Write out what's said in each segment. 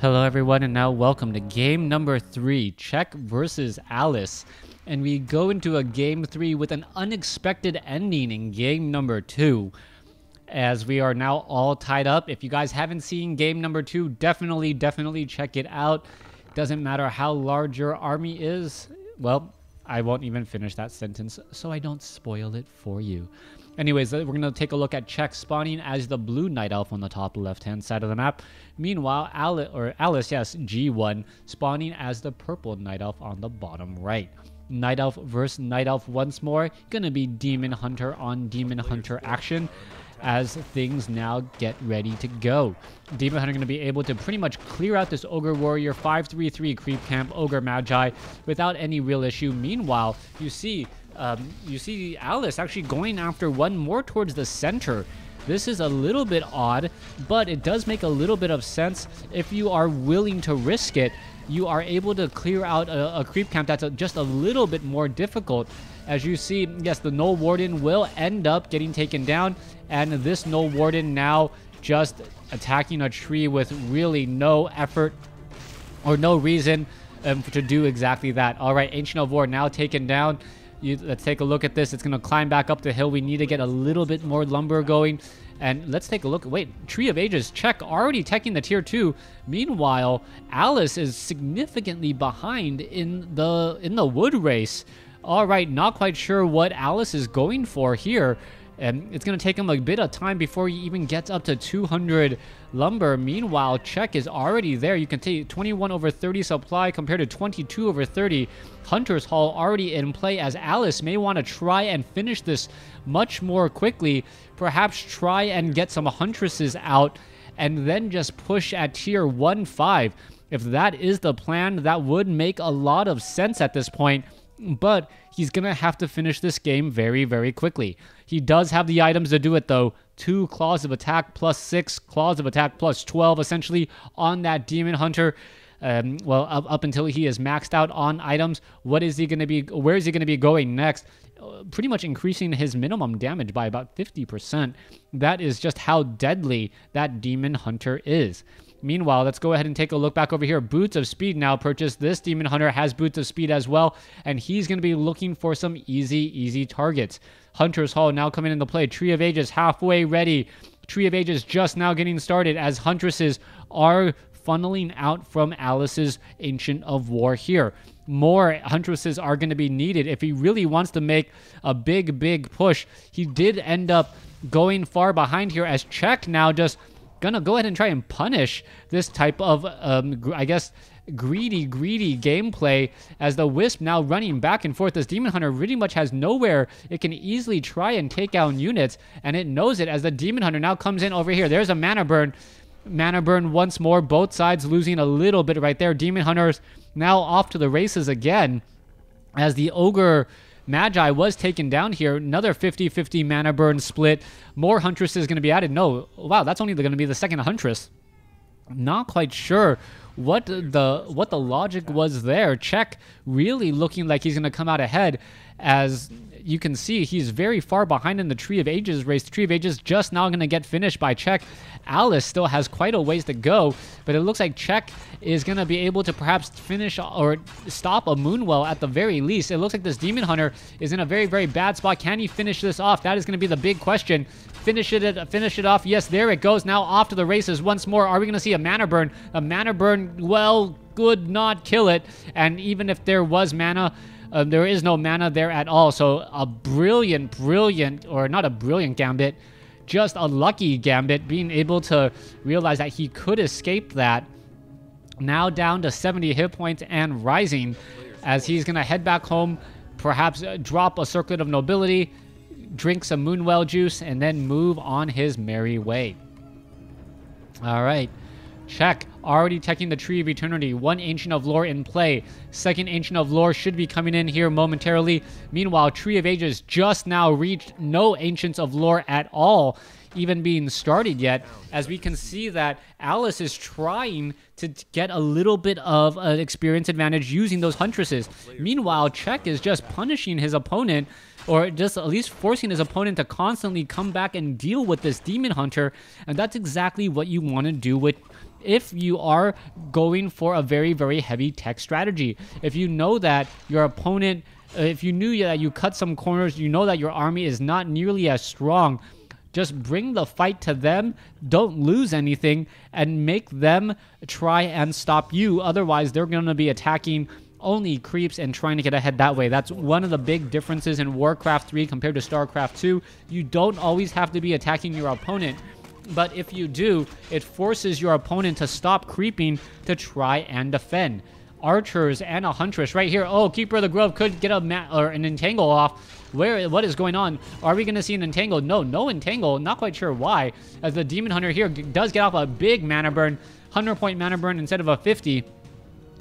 Hello everyone, and now welcome to game number 3, Czech versus Alice. And we go into a game 3 with an unexpected ending in game number 2, as we are now all tied up. If you guys haven't seen game number 2, definitely check it out. Doesn't matter how large your army is. Well, I won't even finish that sentence, so I don't spoil it for you. Anyways, we're going to take a look at Czech spawning as the blue night elf on the top left-hand side of the map. Meanwhile, Alice, G1, spawning as the purple night elf on the bottom right. Night elf versus night elf once more. Going to be demon hunter on demon hunter action as things now get ready to go. Demon hunter going to be able to pretty much clear out this ogre warrior 5-3-3 creep camp ogre magi without any real issue. Meanwhile, you see Alice actually going after one more towards the center. This is a little bit odd, but it does make a little bit of sense. If you are willing to risk it, you are able to clear out a creep camp that's just a little bit more difficult. As you see, yes, the Null Warden will end up getting taken down, and this Null Warden now just attacking a tree with really no effort or no reason to do exactly that. All right, Ancient of War now taken down. Let's take a look at this. It's going to climb back up the hill. We need to get a little bit more lumber going. And let's take a look. Wait, Tree of Ages, Czech already teching the tier 2. Meanwhile, Alice is significantly behind in the wood race. All right, not quite sure what Alice is going for here. And it's going to take him a bit of time before he even gets up to 200 lumber. Meanwhile, Czech is already there. You can take 21/30 supply compared to 22/30. Hunter's Hall already in play, as Alice may want to try and finish this much more quickly. Perhaps try and get some Huntresses out and then just push at tier 1-5. If that is the plan, that would make a lot of sense at this point. But he's going to have to finish this game very quickly. He does have the items to do it, though. 2 Claws of Attack plus 6, Claws of Attack plus 12, essentially, on that Demon Hunter. Well, up until he is maxed out on items. What is he going to be? Where is he going to be going next? Pretty much increasing his minimum damage by about 50%. That is just how deadly that Demon Hunter is. Meanwhile, let's go ahead and take a look back over here. Boots of Speed now purchased. This Demon Hunter has Boots of Speed as well, and he's going to be looking for some easy targets. Hunter's Hall now coming into play. Tree of Ages halfway ready. Tree of Ages just now getting started as Huntresses are funneling out from Alice's Ancient of War here. More Huntresses are going to be needed if he really wants to make a big push. He did end up going far behind here, as Czech now just gonna go ahead and try and punish this type of, I guess, greedy gameplay, as the Wisp now running back and forth. This Demon Hunter pretty much has nowhere it can easily try and take out units, and it knows it as the Demon Hunter now comes in over here. There's a mana burn. Mana burn once more. Both sides losing a little bit right there. Demon Hunters now off to the races again, as the Ogre Magi was taken down here. Another 50-50 mana burn split. More Huntresses going to be added. No, wow, that's only going to be the second Huntress. Not quite sure what the logic was there. Czech really looking like he's going to come out ahead, as you can see he's very far behind in the Tree of Ages race. The Tree of Ages just now going to get finished by Czech. Alice still has quite a ways to go, but it looks like Czech is going to be able to perhaps finish or stop a Moonwell at the very least. It looks like this Demon Hunter is in a very bad spot. Can he finish this off? That is going to be the big question. Finish it off. Yes, there it goes. Now off to the races once more. Are we going to see a mana burn? A mana burn, well, could not kill it. And even if there was mana, there is no mana there at all. So a brilliant, or not a brilliant gambit, just a lucky gambit, being able to realize that he could escape that. Now down to 70 hit points and rising, as he's going to head back home, perhaps drop a Circlet of Nobility, drink some Moonwell juice, and then move on his merry way. All right. Czech already taking the Tree of Eternity. 1 Ancient of Lore in play. 2nd Ancient of Lore should be coming in here momentarily. Meanwhile, Tree of Ages just now reached no Ancients of Lore at all. even being started yet, as we can see that Alice is trying to get a little bit of an experience advantage using those Huntresses. Meanwhile, Czech is just punishing his opponent, or just at least forcing his opponent to constantly come back and deal with this Demon Hunter, and that's exactly what you want to do with if you are going for a very, very heavy tech strategy. If you know that your opponent, if you knew that you cut some corners, you know that your army is not nearly as strong, just bring the fight to them, don't lose anything, and make them try and stop you. Otherwise, they're going to be attacking only creeps and trying to get ahead that way. That's one of the big differences in WarCraft 3 compared to StarCraft 2. You don't always have to be attacking your opponent, but if you do, it forces your opponent to stop creeping to try and defend. Archers and a Huntress right here. Oh, Keeper of the Grove could get an entangle off. What is going on? Are we going to see an entangle? No entangle. Not quite sure why, as the Demon Hunter here does get off a big mana burn, 100-point mana burn instead of a 50.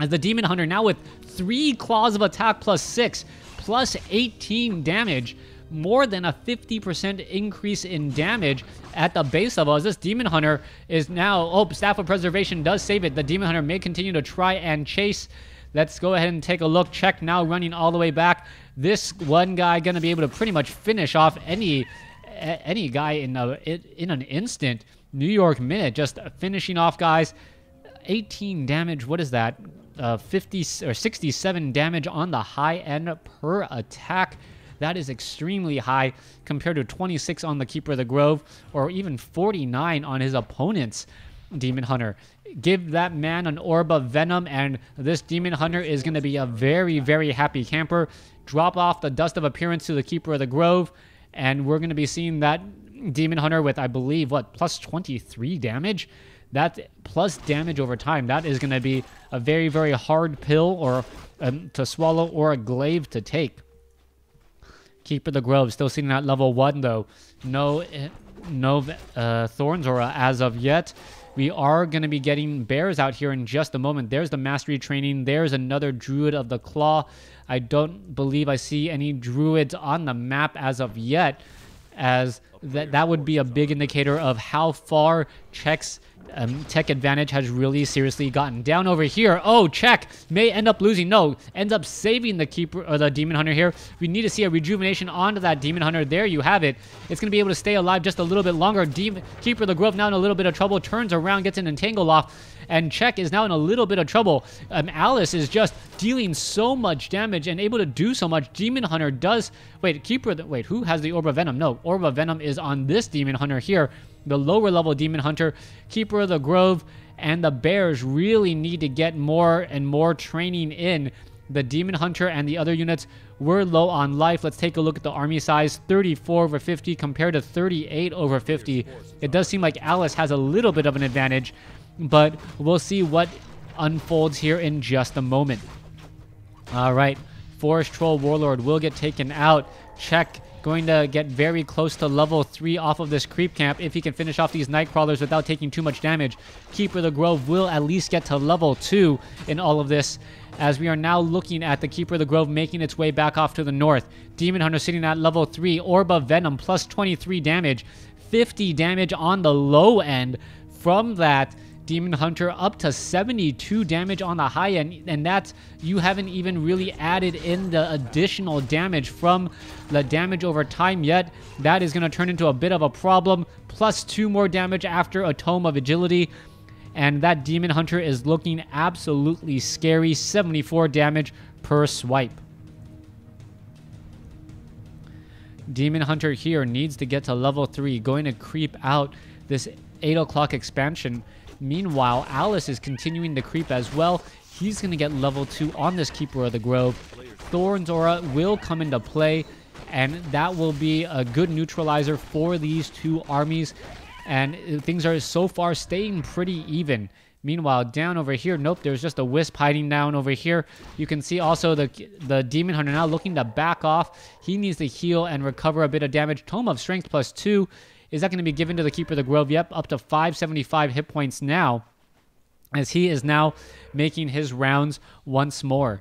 As the Demon Hunter now with 3 claws of attack plus 6, plus 18 damage, more than a 50% increase in damage at the base level, as this Demon Hunter is now, oh, Staff of Preservation does save it. The Demon Hunter may continue to try and chase. Let's go ahead and take a look. Czech now running all the way back. This one guy going to be able to pretty much finish off any guy in an instant. New York Minute just finishing off guys. 18 damage, what is that? 50 or 67 damage on the high end per attack. That is extremely high compared to 26 on the Keeper of the Grove, or even 49 on his opponent's Demon Hunter. Give that man an Orb of Venom, and this Demon Hunter is going to be a very, very happy camper. Drop off the Dust of Appearance to the Keeper of the Grove, and we're going to be seeing that Demon Hunter with, I believe, what, plus 23 damage? That plus damage over time, that is going to be a very, very hard pill or to swallow, or a glaive to take. Keeper of the Grove still sitting at level 1 though. No Thorns Aura as of yet. We are going to be getting bears out here in just a moment. There's the Mastery Training. There's another Druid of the Claw. I don't believe I see any Druids on the map as of yet, as that would be a big indicator of how far Czech's tech advantage has really seriously gotten down over here. Oh, Czech may end up losing. No, ends up saving the Keeper or the Demon Hunter here. We need to see a rejuvenation onto that Demon Hunter. There you have it. It's going to be able to stay alive just a little bit longer. Keeper of the Grove now in a little bit of trouble. Turns around, gets an entangle off, and Czech is now in a little bit of trouble. Alice is just dealing so much damage and able to do so much. Demon Hunter does... Wait, who has the Orb of Venom? No, Orb of Venom is on this Demon Hunter here. The lower level Demon Hunter. Keeper of the Grove and the Bears really need to get more and more training in. The Demon Hunter and the other units were low on life. Let's take a look at the army size. 34 over 50 compared to 38 over 50. It does seem like Alice has a little bit of an advantage, but we'll see what unfolds here in just a moment. All right, Forest Troll Warlord will get taken out. Czech going to get very close to level 3 off of this creep camp if he can finish off these Nightcrawlers without taking too much damage. Keeper of the Grove will at least get to level 2 in all of this, as we are now looking at the Keeper of the Grove making its way back off to the north. Demon Hunter sitting at level 3. Orb of Venom plus 23 damage. 50 damage on the low end from that Demon Hunter, up to 72 damage on the high end, and that's, you haven't even really added in the additional damage from the damage over time yet. That is going to turn into a bit of a problem. Plus 2 more damage after a Tome of Agility, and that Demon Hunter is looking absolutely scary. 74 damage per swipe. Demon Hunter here needs to get to level 3, going to creep out this 8 o'clock expansion. Meanwhile, Alice is continuing to creep as well. He's going to get level 2 on this Keeper of the Grove. Thorn's Aura will come into play, and that will be a good neutralizer for these two armies. And things are so far staying pretty even. Meanwhile, down over here, nope, there's just a Wisp hiding down over here. You can see also the Demon Hunter now looking to back off. He needs to heal and recover a bit of damage. Tome of Strength plus 2. Is that going to be given to the Keeper of the Grove? Yep, up to 575 hit points now, as he is now making his rounds once more.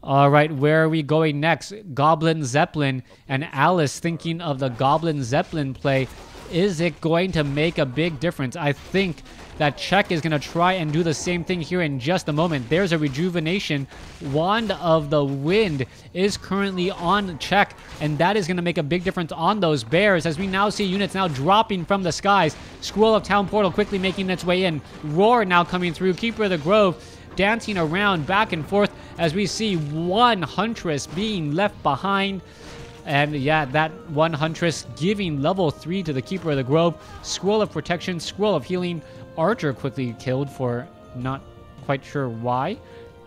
All right, where are we going next? Goblin Zeppelin, and Alice thinking of the Goblin Zeppelin play. Is it going to make a big difference? I think that Czech is going to try and do the same thing here in just a moment. There's a rejuvenation. Wand of the Wind is currently on Czech, and that is going to make a big difference on those bears, as we now see units now dropping from the skies. Scroll of Town Portal quickly making its way in. Roar now coming through. Keeper of the Grove dancing around back and forth as we see one Huntress being left behind. And yeah, that one Huntress giving level 3 to the Keeper of the Grove. Scroll of Protection, Scroll of Healing. Archer quickly killed for not quite sure why.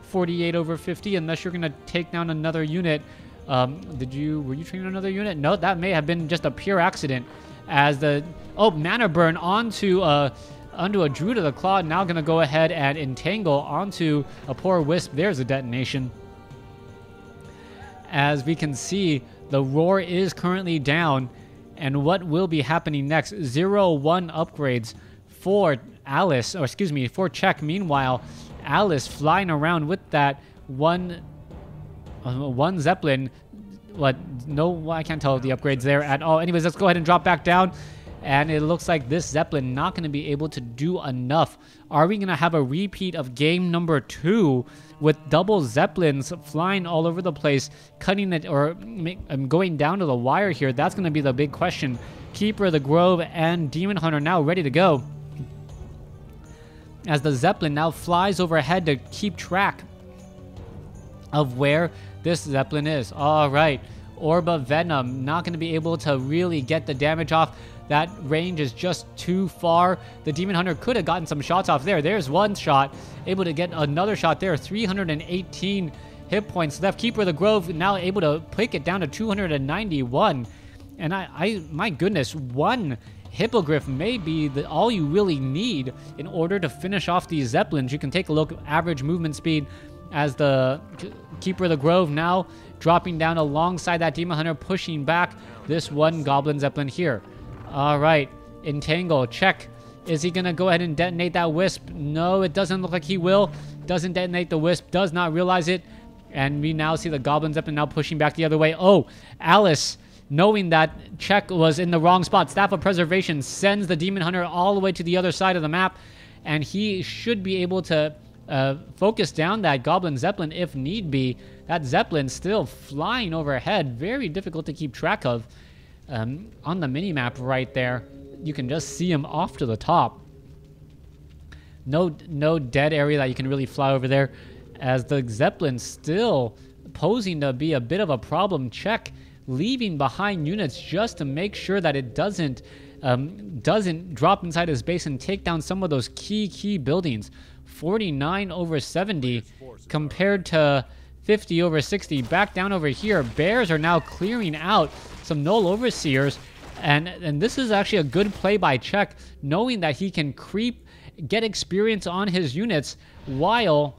48 over 50, unless you're going to take down another unit. Were you training another unit? No, that may have been just a pure accident. As the, Mana Burn onto a Druid of the Claw. Now going to go ahead and entangle onto a poor Wisp. There's a detonation. As we can see, the Roar is currently down, and what will be happening next? 0-1 upgrades for Alice, or excuse me, for Czech. Meanwhile, Alice flying around with that one Zeppelin. What? No, I can't tell the upgrades there at all. Anyways, let's go ahead and drop back down. And it looks like this Zeppelin not going to be able to do enough. Are we going to have a repeat of game number 2 with double Zeppelins flying all over the place, cutting it or going down to the wire here? That's going to be the big question. Keeper of the Grove and Demon Hunter now ready to go, as the Zeppelin now flies overhead to keep track of where this Zeppelin is. All right, Orb of Venom not going to be able to really get the damage off. That range is just too far. The Demon Hunter could have gotten some shots off there. There's one shot, able to get another shot there. 318 hit points left. Keeper of the Grove now able to pick it down to 291. And my goodness, one Hippogriff may be all you really need in order to finish off these Zeppelins. You can take a look at average movement speed as the Keeper of the Grove now dropping down alongside that Demon Hunter, pushing back this one Goblin Zeppelin here. All right, entangle, check. Is he going to go ahead and detonate that Wisp? No, it doesn't look like he will. Doesn't detonate the Wisp, does not realize it. And we now see the Goblin Zeppelin now pushing back the other way. Oh, Alice, knowing that Czech was in the wrong spot, Staff of Preservation sends the Demon Hunter all the way to the other side of the map. And he should be able to focus down that Goblin Zeppelin if need be. That Zeppelin still flying overhead. Very difficult to keep track of. On the mini-map right there, you can just see him off to the top. No dead area that you can really fly over there, as the Zeppelin still posing to be a bit of a problem. Czech leaving behind units just to make sure that it doesn't drop inside his base and take down some of those key buildings. 49 over 70 compared to 50 over 60. Back down over here, Bears are now clearing out some Null Overseers, and this is actually a good play by Czech, knowing that he can creep, get experience on his units while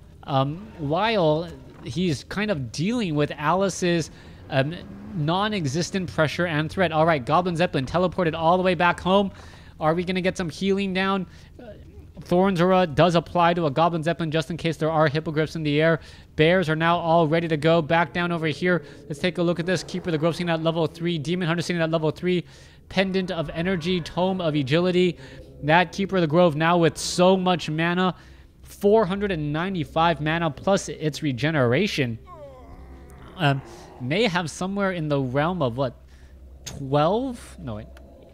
he's kind of dealing with Alice's non-existent pressure and threat. All right, Goblin Zeppelin teleported all the way back home. Are we going to get some healing down? Thorn's Aura does apply to a Goblin Zeppelin just in case there are Hippogriffs in the air. Bears are now all ready to go. Back down over here. Let's take a look at this. Keeper of the Grove sitting at level 3. Demon Hunter sitting at level 3. Pendant of Energy. Tome of Agility. That Keeper of the Grove now with so much mana. 495 mana plus its regeneration. May have somewhere in the realm of what? 12? No, wait.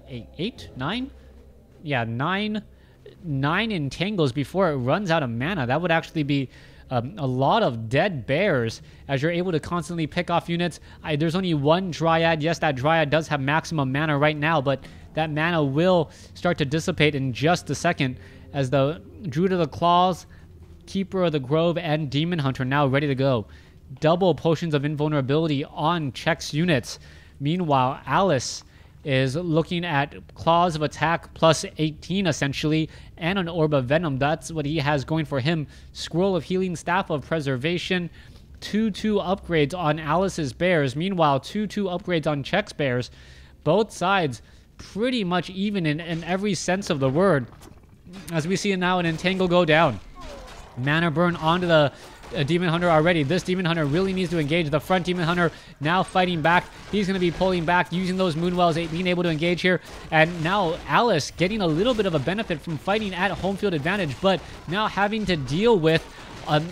8? 9? Yeah, 9 entangles before it runs out of mana. That would actually be a lot of dead bears, as you're able to constantly pick off units. There's only one Dryad. Yes, that Dryad does have maximum mana right now, but that mana will start to dissipate in just a second, as the Druid of the Claws, Keeper of the Grove, and Demon Hunter now ready to go. Double potions of invulnerability on Czech's units. Meanwhile, Alice is looking at Claws of Attack plus 18 essentially, and an Orb of Venom. That's what he has going for him. Scroll of Healing, Staff of Preservation, 2-2 upgrades on Alice's Bears. Meanwhile, 2-2 upgrades on Czech's Bears. Both sides pretty much even in every sense of the word. As we see now an Entangle go down. Mana Burn onto the a Demon Hunter already. This Demon Hunter really needs to engage. The front Demon Hunter now fighting back. He's going to be pulling back, using those Moonwells, being able to engage here. And now Alice getting a little bit of a benefit from fighting at home field advantage, but now having to deal with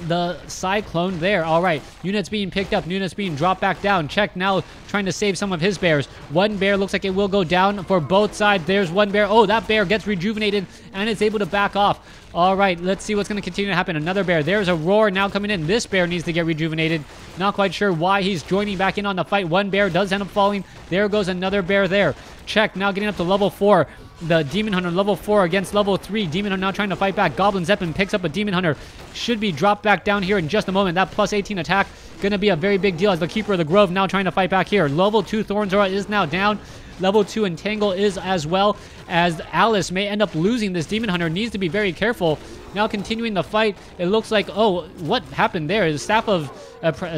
the Cyclone there. All right, units being picked up, units being dropped back down. Check now trying to save some of his bears. One bear looks like it will go down for both sides. There's one bear. Oh, that bear gets rejuvenated and it's able to back off. All right, let's see what's going to continue to happen. Another bear. There's a roar now coming in. This bear needs to get rejuvenated. Not quite sure why he's joining back in on the fight. One bear does end up falling. There goes another bear there. Check now getting up to level 4. The Demon Hunter level 4 against level 3. Demon Hunter now trying to fight back. Goblin Zeppelin picks up a Demon Hunter. Should be dropped back down here in just a moment. That plus 18 attack going to be a very big deal as the Keeper of the Grove now trying to fight back here. Level 2 Thornzora is now down. Level 2 Entangle is as well, as Alice may end up losing. This Demon Hunter needs to be very careful. Now continuing the fight, it looks like, oh, what happened there? The Staff of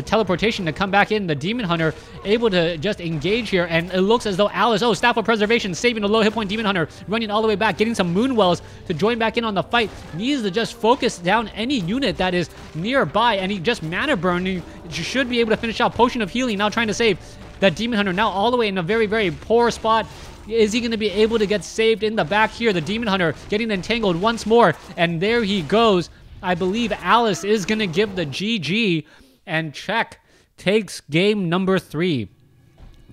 Teleportation to come back in. The Demon Hunter able to just engage here, and it looks as though Alice, oh, Staff of Preservation, saving a low hit point Demon Hunter, running all the way back, getting some Moonwells to join back in on the fight. Needs to just focus down any unit that is nearby, and he just mana burning should be able to finish out. Potion of Healing now trying to save that Demon Hunter, now all the way in a very, very poor spot. Is he going to be able to get saved in the back here? The Demon Hunter getting entangled once more, and there he goes. I believe Alice is going to give the GG, and Czech takes game number 3.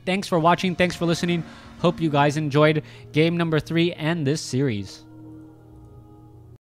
Thanks for watching. Thanks for listening. Hope you guys enjoyed game number 3 and this series.